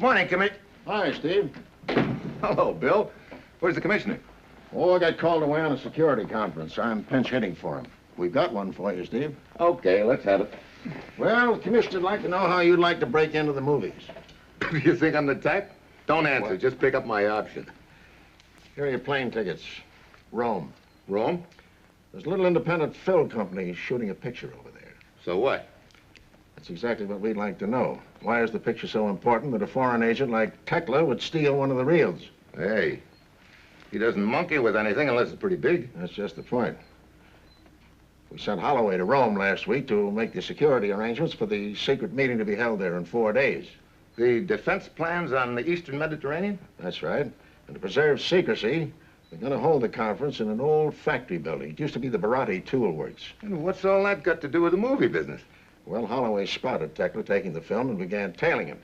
Morning, Commissioner. Hi, Steve. Hello, Bill. Where's the commissioner? Oh, I got called away on a security conference. I'm pinch hitting for him. We've got one for you, Steve. Okay, let's have it. Well, the commissioner'd like to know how you'd like to break into the movies. Do you think I'm the type? Don't answer. What? Just pick up my option. Here are your plane tickets. Rome. Rome? There's a little independent film company shooting a picture over there. So what? That's exactly what we'd like to know. Why is the picture so important that a foreign agent like Tekla would steal one of the reels? Hey, he doesn't monkey with anything unless it's pretty big. That's just the point. We sent Holloway to Rome last week to make the security arrangements for the secret meeting to be held there in 4 days. The defense plans on the Eastern Mediterranean? That's right. And to preserve secrecy, they're going to hold the conference in an old factory building. It used to be the Baratti Tool Works. And what's all that got to do with the movie business? Well, Holloway spotted Tekla taking the film and began tailing him.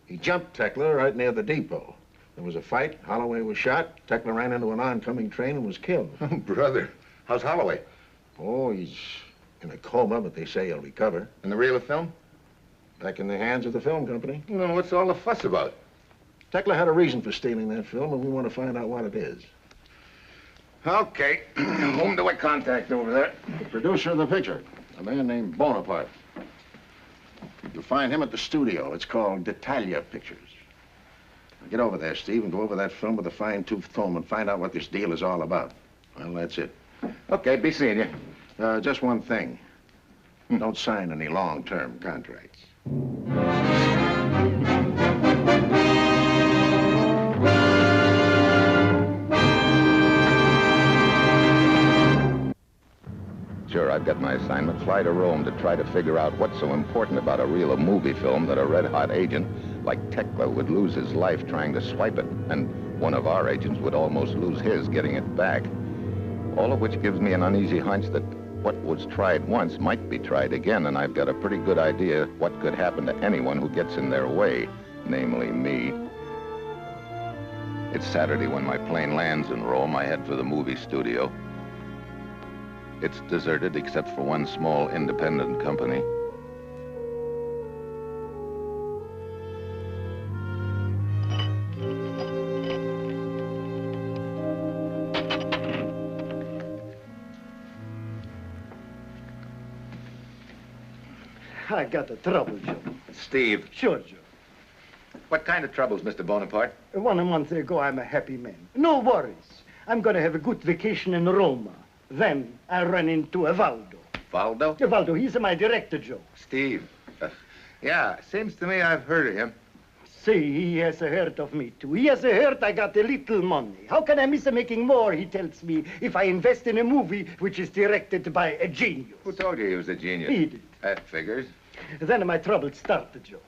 He jumped Tekla right near the depot. There was a fight. Holloway was shot. Tekla ran into an oncoming train and was killed. Oh, brother. How's Holloway? Oh, he's in a coma, but they say he'll recover. And the reel of film? Back in the hands of the film company. Well, what's all the fuss about? Tekla had a reason for stealing that film, and we want to find out what it is. Okay. Whom do I contact over there? The producer of the picture, a man named Bonaparte. You'll find him at the studio. It's called D'Italia Pictures. Now get over there, Steve, and go over that film with a fine-toothed comb and find out what this deal is all about. Well, that's it. Okay, be seeing you. Just one thing. Don't sign any long-term contracts. Sure, I've got my assignment. Fly to Rome to try to figure out what's so important about a reel of movie film that a red-hot agent like Tekla would lose his life trying to swipe it, and one of our agents would almost lose his getting it back. All of which gives me an uneasy hunch that what was tried once might be tried again, and I've got a pretty good idea what could happen to anyone who gets in their way, namely me. It's Saturday when my plane lands in Rome. I head for the movie studio. It's deserted except for one small independent company. I got a trouble, Joe. Steve. Sure, Joe. What kind of troubles, Mr. Bonaparte? 1 month ago, I'm a happy man. No worries. I'm going to have a good vacation in Roma. Then I run into Valdo. Valdo? Valdo, he's my director, Joe. Steve. Yeah, seems to me I've heard of him. See, he has heard of me, too. He has heard I got a little money. How can I miss making more, he tells me, if I invest in a movie which is directed by a genius? Who told you he was a genius? He did. That figures. Then my trouble started, Joe.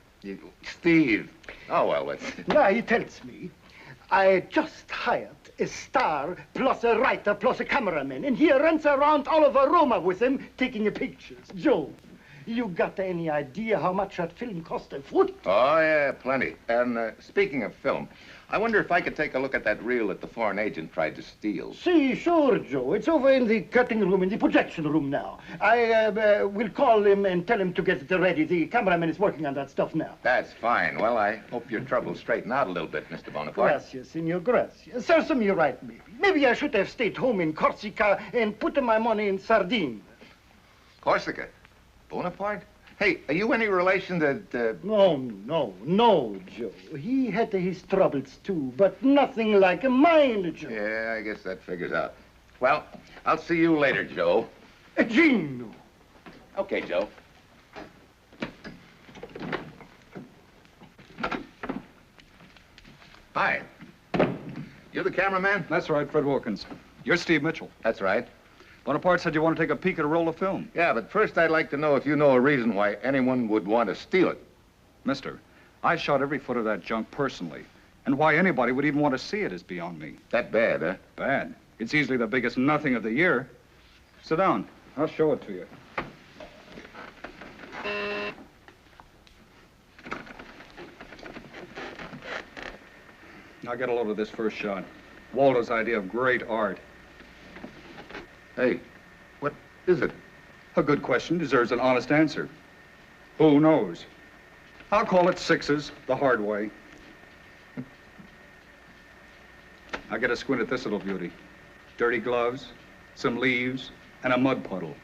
Steve. Oh, well, let's... Now he tells me, I just hired a star plus a writer plus a cameraman, and he runs around all over Roma with him taking pictures. Joe, you got any idea how much that film cost a foot? Oh, yeah, plenty. And speaking of film, I wonder if I could take a look at that reel that the foreign agent tried to steal. See, sure, Joe. It's over in the cutting room, in the projection room now. I will call him and tell him to get it ready. The cameraman is working on that stuff now. That's fine. Well, I hope your troubles straighten out a little bit, Mr. Bonaparte. Gracias, senor, gracias. Serves me right, maybe. Maybe I should have stayed home in Corsica and put my money in Sardinia. Corsica? Bonaparte? Hey, are you any relation to... No, Joe. He had his troubles, too, but nothing like mine, Joe. Yeah, I guess that figures out. Well, I'll see you later, Joe. Gino. Okay, Joe. Hi. You're the cameraman? That's right, Fred Wilkins. You're Steve Mitchell. That's right. Bonaparte said you want to take a peek at a roll of film. Yeah, but first I'd like to know if you know a reason why anyone would want to steal it. Mister, I shot every foot of that junk personally. And why anybody would even want to see it is beyond me. That bad, huh? Bad. It's easily the biggest nothing of the year. Sit down. I'll show it to you. Now get a load of this first shot. Waldo's idea of great art. Hey, what is it? A good question deserves an honest answer. Who knows? I'll call it sixes, the hard way. I'll get a squint at this little beauty. Dirty gloves, some leaves, and a mud puddle.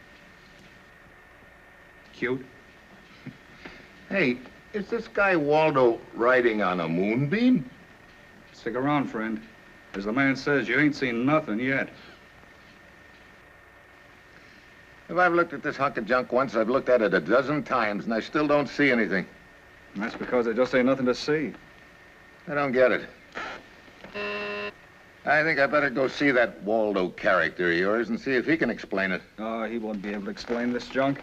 Cute? Hey, is this guy Waldo riding on a moonbeam? Stick around, friend. As the man says, you ain't seen nothing yet. If I've looked at this hunk of junk once, I've looked at it a dozen times, and I still don't see anything. And that's because there just ain't nothing to see. I don't get it. I think I better go see that Waldo character of yours and see if he can explain it. Oh, he won't be able to explain this junk.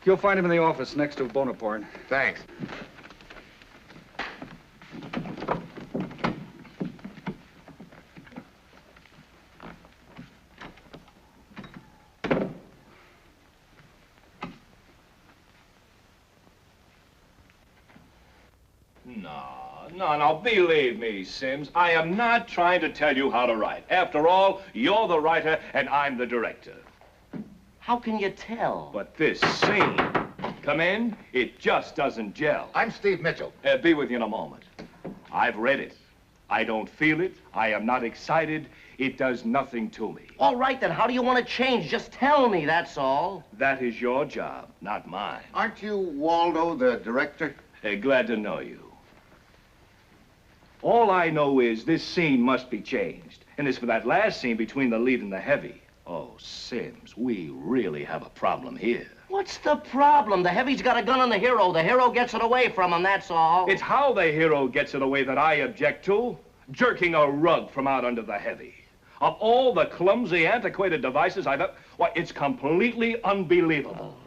You'll find him in the office next to Bonaparte. Thanks. No, believe me, Sims. I am not trying to tell you how to write. After all, you're the writer and I'm the director. How can you tell? But this scene, come in, it just doesn't gel. I'm Steve Mitchell. Be with you in a moment. I've read it. I don't feel it. I am not excited. It does nothing to me. All right, then, how do you want to change? Just tell me, that's all. That is your job, not mine. Aren't you Waldo, the director? Glad to know you. All I know is this scene must be changed. And as for that last scene between the lead and the heavy, oh, Sims, we really have a problem here. What's the problem? The heavy's got a gun on the hero. The hero gets it away from him, that's all. It's how the hero gets it away that I object to. Jerking a rug from out under the heavy. Of all the clumsy, antiquated devices I've ever... Why, it's completely unbelievable.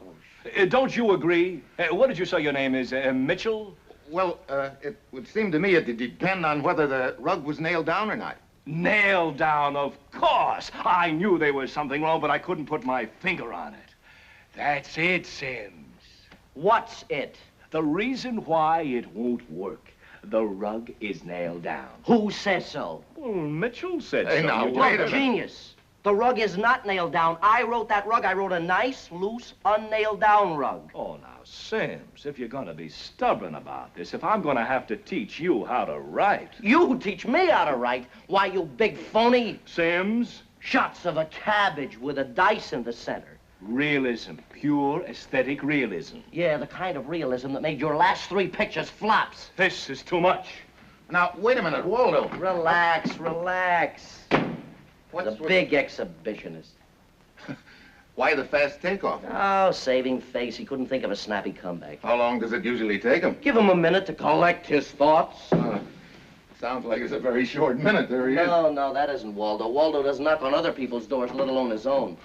Don't you agree? What did you say your name is? Mitchell? Well, it would seem to me it'd depend on whether the rug was nailed down or not. Nailed down, of course. I knew there was something wrong, but I couldn't put my finger on it. That's it, Sims. What's it? The reason why it won't work. The rug is nailed down. Who says so? Well, Mitchell said Hey, so. now, You wait just- a minute. Genius. The rug is not nailed down. I wrote that rug. I wrote a nice, loose, unnailed down rug. Oh, now, Sims, if you're going to be stubborn about this, if I'm going to have to teach you how to write... You teach me how to write. Why, you big phony. Sims, Shots of a cabbage with a dice in the center. realism, pure aesthetic realism. Yeah, the kind of realism that made your last 3 pictures flops. This is too much. Now, wait a minute, Waldo. Relax, relax. What's The big exhibitionist. Why the fast takeoff? Oh, saving face. He couldn't think of a snappy comeback. How long does it usually take him? Give him a minute to collect his thoughts. Sounds like it's a very short minute. There he is. No, that isn't Waldo. Waldo doesn't knock on other people's doors, let alone his own.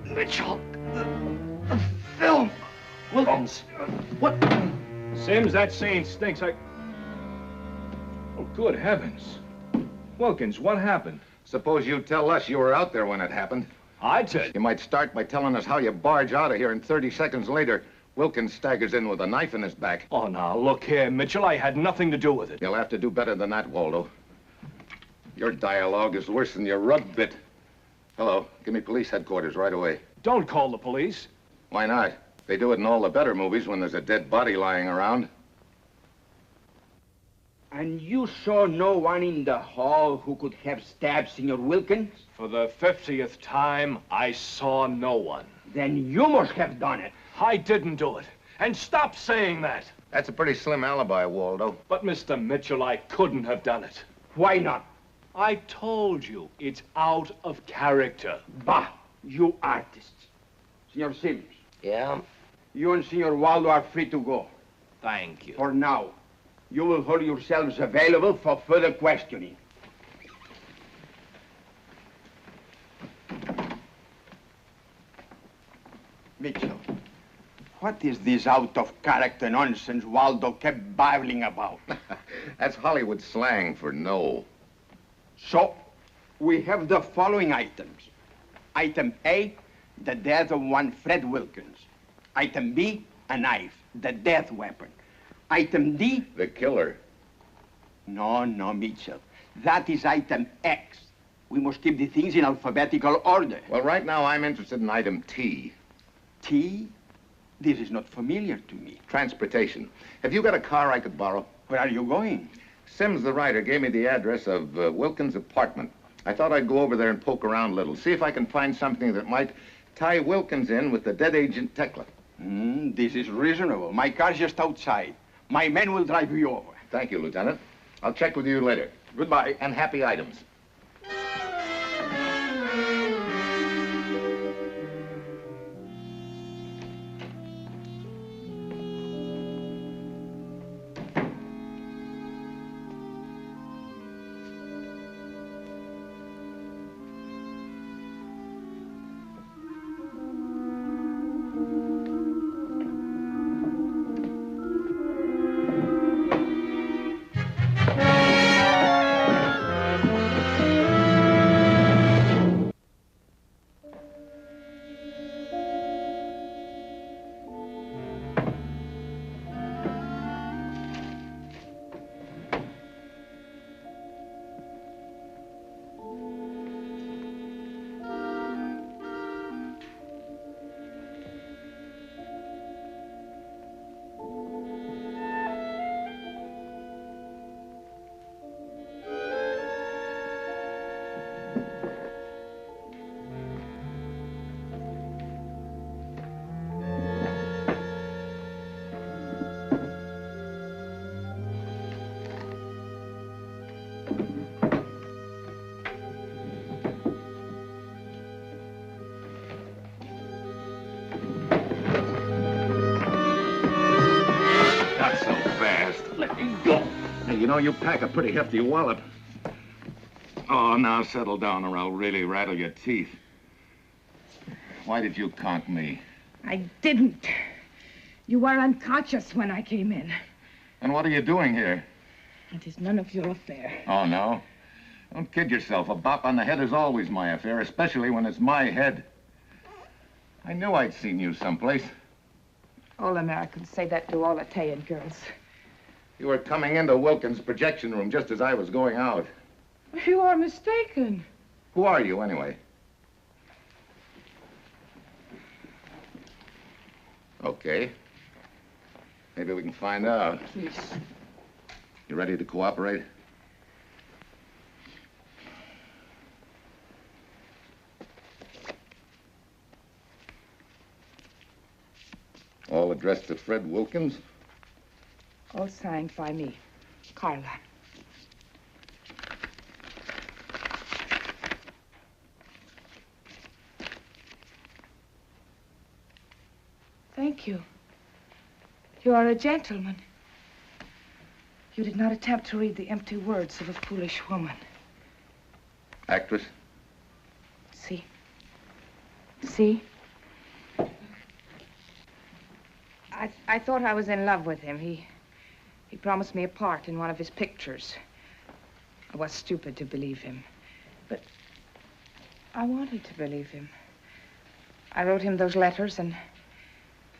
Mitchell, the film. Wilkins, what? Sims, that scene stinks. Oh, good heavens. Wilkins, what happened? Suppose you tell us you were out there when it happened. I tell you. You might start by telling us how you barge out of here, and 30 seconds later, Wilkins staggers in with a knife in his back. Oh, now, look here, Mitchell. I had nothing to do with it. You'll have to do better than that, Waldo. Your dialogue is worse than your rug bit. Hello, give me police headquarters right away. Don't call the police. Why not? They do it in all the better movies when there's a dead body lying around. And you saw no one in the hall who could have stabbed Senor Wilkins? For the 50th time, I saw no one. Then you must have done it. I didn't do it. And stop saying that. That's a pretty slim alibi, Waldo. But, Mr. Mitchell, I couldn't have done it. Why not? I told you, it's out of character. Bah, you artists. Senor Sims, Yeah? you and Senor Waldo are free to go. Thank you. For now. You will hold yourselves available for further questioning. Mitchell, what is this out-of-character nonsense Waldo kept babbling about? That's Hollywood slang for no. So, we have the following items. Item A, the death of one Fred Wilkins. Item B, a knife, the death weapon. Item D, The killer. no, Mitchell. That is item X. We must keep the things in alphabetical order. Well, right now I'm interested in item T. Tea? This is not familiar to me. Transportation. Have you got a car I could borrow? Where are you going? Sims, the writer, gave me the address of Wilkins' apartment. I thought I'd go over there and poke around a little, see if I can find something that might tie Wilkins in with the dead agent Tekla. This is reasonable. My car's just outside. My men will drive you over. Thank you, Lieutenant. I'll check with you later. Goodbye. And happy items. You know, you pack a pretty hefty wallop. Oh, now settle down or I'll really rattle your teeth. Why did you conk me? I didn't. You were unconscious when I came in. And what are you doing here? It is none of your affair. Oh, no? Don't kid yourself. A bop on the head is always my affair, especially when it's my head. I knew I'd seen you someplace. All Americans say that to all Italian girls. You were coming into Wilkins' projection room just as I was going out. You are mistaken. Who are you, anyway? Okay. Maybe we can find out. Please. You ready to cooperate? All addressed to Fred Wilkins? All signed by me, Carla. Thank you. You are a gentleman. You did not attempt to read the empty words of a foolish woman. Actress? See? See? I thought I was in love with him. He promised me a part in one of his pictures. I was stupid to believe him. But I wanted to believe him. I wrote him those letters, and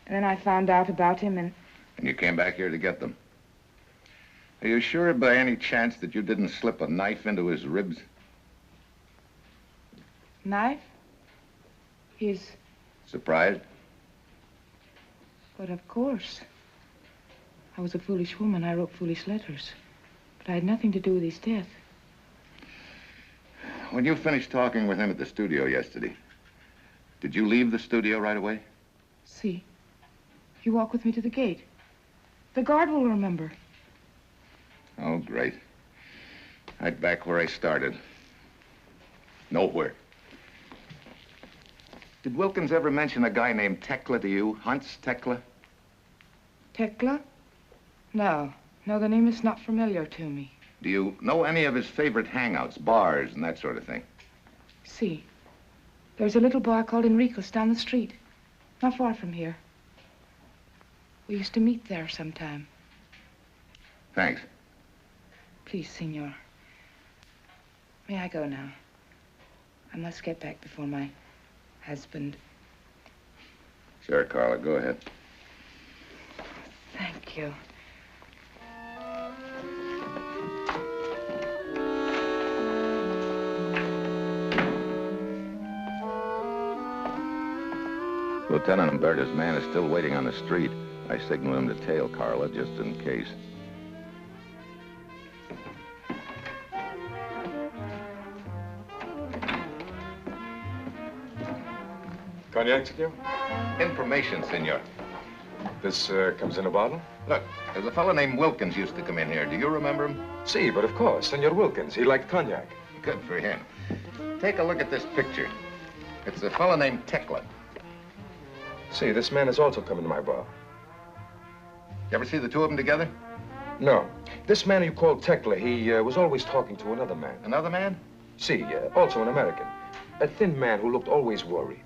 then I found out about him, and you came back here to get them? Are you sure by any chance that you didn't slip a knife into his ribs? Knife? He's... Surprised? But of course. I was a foolish woman. I wrote foolish letters. But I had nothing to do with his death. When you finished talking with him at the studio yesterday, did you leave the studio right away? See? You walk with me to the gate. The guard will remember. Oh, great. Right back where I started. Nowhere. Did Wilkins ever mention a guy named Tekla to you? Hans Tekla? Tekla? No. No, the name is not familiar to me. Do you know any of his favorite hangouts, bars, and that sort of thing? See. There's a little bar called Enrico's down the street. Not far from here. We used to meet there sometime. Thanks. Please, senor. May I go now? I must get back before my husband. Sure, Carla, go ahead. Thank you. Lieutenant Umberto's man is still waiting on the street. I signal him to tail Carla just in case. Cognac, senor? Information, senor. This comes in a bottle? Look, there's a fellow named Wilkins used to come in here. Do you remember him? Si, but of course, Senor Wilkins. He liked cognac. Good for him. Take a look at this picture. It's a fellow named Tekla. See, this man has also come into my bar. You ever see the two of them together? No. This man you call Tekla, he was always talking to another man. Another man? See, also an American. A thin man who looked always worried.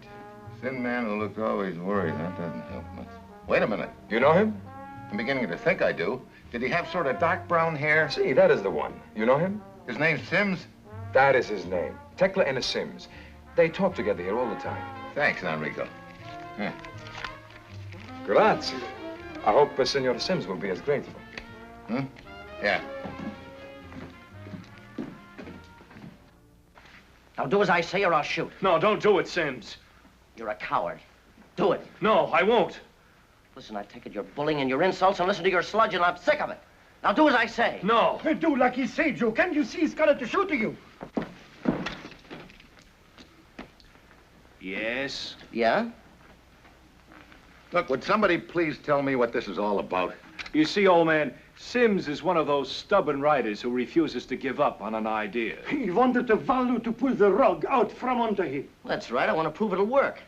Thin man who looked always worried. That doesn't help much. Wait a minute. You know him? I'm beginning to think I do. Did he have sort of dark brown hair? See, that is the one. You know him? His name's Sims? That is his name. Tekla and his Sims. They talk together here all the time. Thanks, Enrico. Yeah. Grazie. I hope Senor Sims will be as grateful. Hmm? Yeah. Now do as I say or I'll shoot. No, don't do it, Sims. You're a coward. Do it. No, I won't. Listen, I take it you're bullying and your insults and listen to your sludge and I'm sick of it. Now do as I say. No. Do like he say, Joe. Can't you see he's got to shoot to you? Yes? Yeah? Look, would somebody please tell me what this is all about? You see, old man, Sims is one of those stubborn writers who refuses to give up on an idea. He wanted the Valu to pull the rug out from under him. That's right. I want to prove it'll work.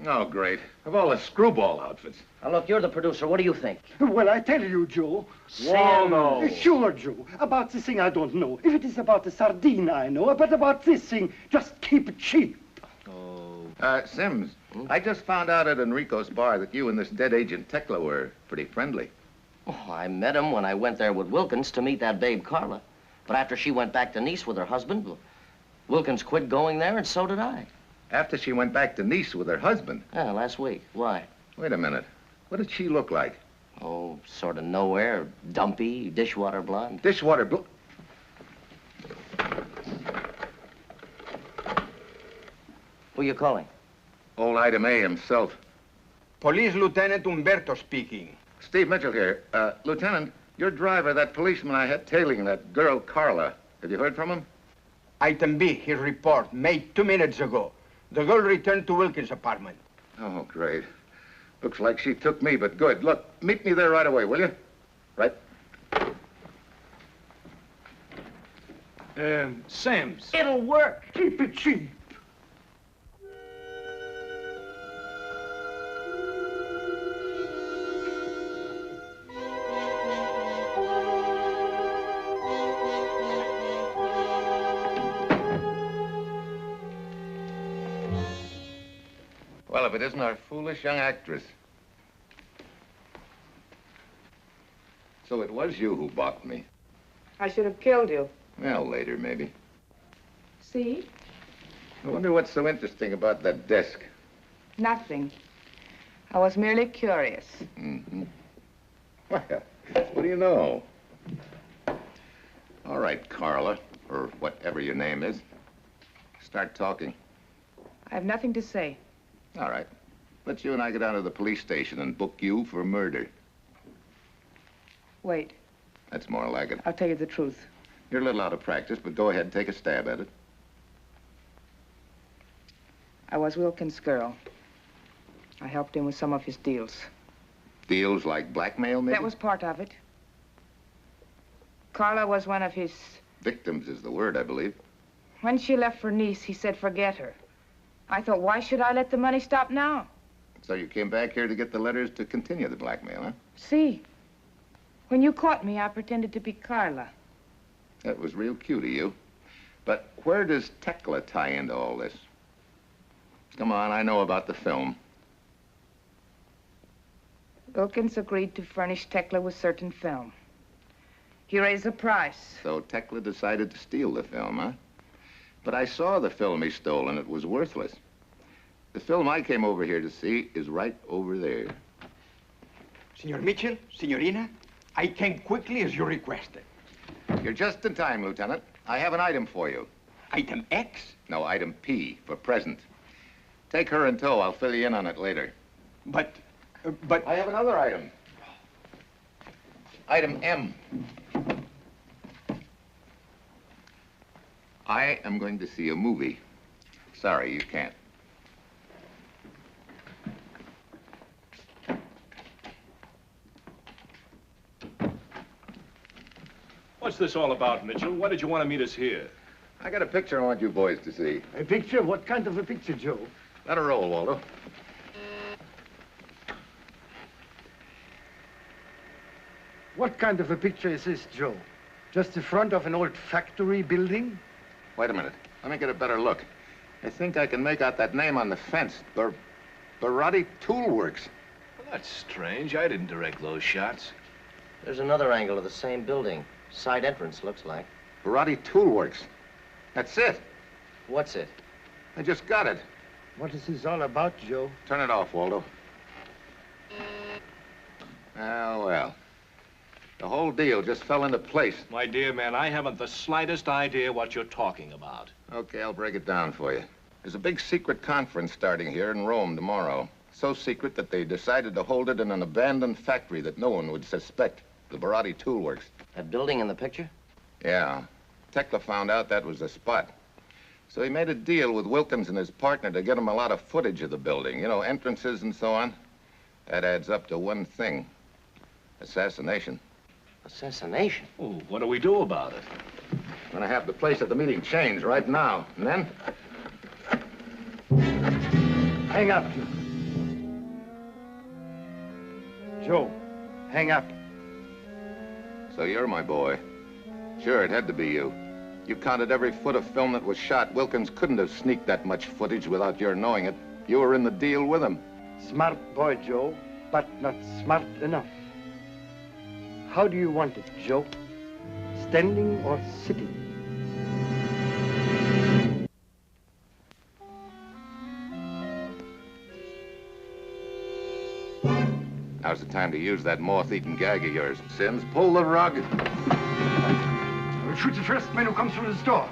Oh, great. Of all the screwball outfits. Now, look, you're the producer. What do you think? Well, I tell you, Joe. Whoa, no. Sure, Joe. About this thing, I don't know. If it is about the sardine, I know. But about this thing, just keep it cheap. Sims, I just found out at Enrico's bar that you and this dead agent Tekla were pretty friendly. Oh, I met him when I went there with Wilkins to meet that babe Carla. But after she went back to Nice with her husband, Wilkins quit going there, and so did I. After she went back to Nice with her husband? Yeah, last week. Why? Wait a minute. What did she look like? Oh, sort of nowhere. Dumpy, dishwater blonde. Dishwater blonde? Who you calling? Old Item A himself. Police Lieutenant Umberto speaking. Steve Mitchell here. Lieutenant, your driver, that policeman I had tailing that girl, Carla. Have you heard from him? Item B, his report, made 2 minutes ago. The girl returned to Wilkins' apartment. Oh, great. Looks like she took me, but good. Look, meet me there right away, will you? Right? Sims. It'll work. Keep it cheap. Well, if it isn't our foolish young actress. So it was you who bought me. I should have killed you. Well, later, maybe. See? I wonder what's so interesting about that desk. Nothing. I was merely curious. Mm-hmm. Well, what do you know? All right, Carla, or whatever your name is. Start talking. I have nothing to say. All right. Let's you and I go down to the police station and book you for murder. Wait. That's more like it. I'll tell you the truth. You're a little out of practice, but go ahead and take a stab at it. I was Wilkins' girl. I helped him with some of his deals. Deals like blackmail, maybe? That was part of it. Carla was one of his... Victims is the word, I believe. When she left for Nice, he said forget her. I thought, why should I let the money stop now? So you came back here to get the letters to continue the blackmail, huh? See, when you caught me, I pretended to be Carla. That was real cute of you. But where does Tekla tie into all this? Come on, I know about the film. Wilkins agreed to furnish Tekla with certain film. He raised the price. So Tekla decided to steal the film, huh? But I saw the film he stole, and it was worthless. The film I came over here to see is right over there. Senor Mitchell, Signorina, I came quickly as you requested. You're just in time, Lieutenant. I have an item for you. Item X? No, item P, for present. Take her in tow. I'll fill you in on it later. But... I have another item. Item M. I am going to see a movie. Sorry, you can't. What's this all about, Mitchell? Why did you want to meet us here? I got a picture I want you boys to see. A picture? What kind of a picture, Joe? Let her roll, Waldo. What kind of a picture is this, Joe? Just the front of an old factory building? Wait a minute. Let me get a better look. I think I can make out that name on the fence. Barotti Tool Works. Well, that's strange. I didn't direct those shots. There's another angle of the same building. Side entrance, looks like. Barotti Tool Works. That's it. What's it? I just got it. What is this all about, Joe? Turn it off, Waldo. Oh, well. The whole deal just fell into place. My dear man, I haven't the slightest idea what you're talking about. Okay, I'll break it down for you. There's a big secret conference starting here in Rome tomorrow. So secret that they decided to hold it in an abandoned factory that no one would suspect. The Barotti Tool Works. That building in the picture? Yeah. Tekla found out that was the spot. So he made a deal with Wilkins and his partner to get him a lot of footage of the building. You know, entrances and so on. That adds up to one thing. Assassination. Assassination? Oh, what do we do about it? I'm gonna have the place at the meeting changed right now. And then? Hang up, Joe. Joe, hang up. So you're my boy. Sure, it had to be you. You counted every foot of film that was shot. Wilkins couldn't have sneaked that much footage without your knowing it. You were in the deal with him. Smart boy, Joe, but not smart enough. How do you want it, Joe? Standing or sitting? Now's the time to use that moth-eaten gag of yours. Sims, pull the rug. Shoot the first man who comes through this door.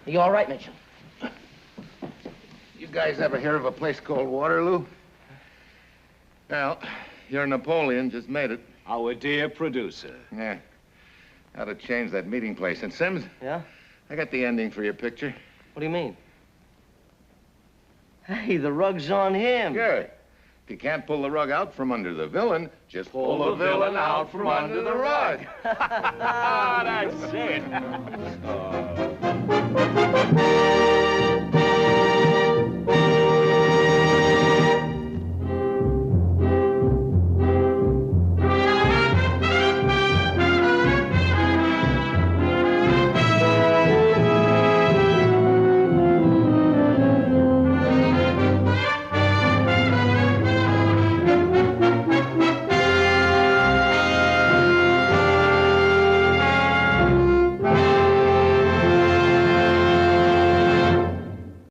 You all right, Mitchell? You guys ever hear of a place called Waterloo? Well, your Napoleon just made it. Our dear producer. Yeah. How to change that meeting place. And Sims? Yeah? I got the ending for your picture. What do you mean? Hey, the rug's on him. Good. If you can't pull the rug out from under the villain, just pull the villain out from under the rug. That's it.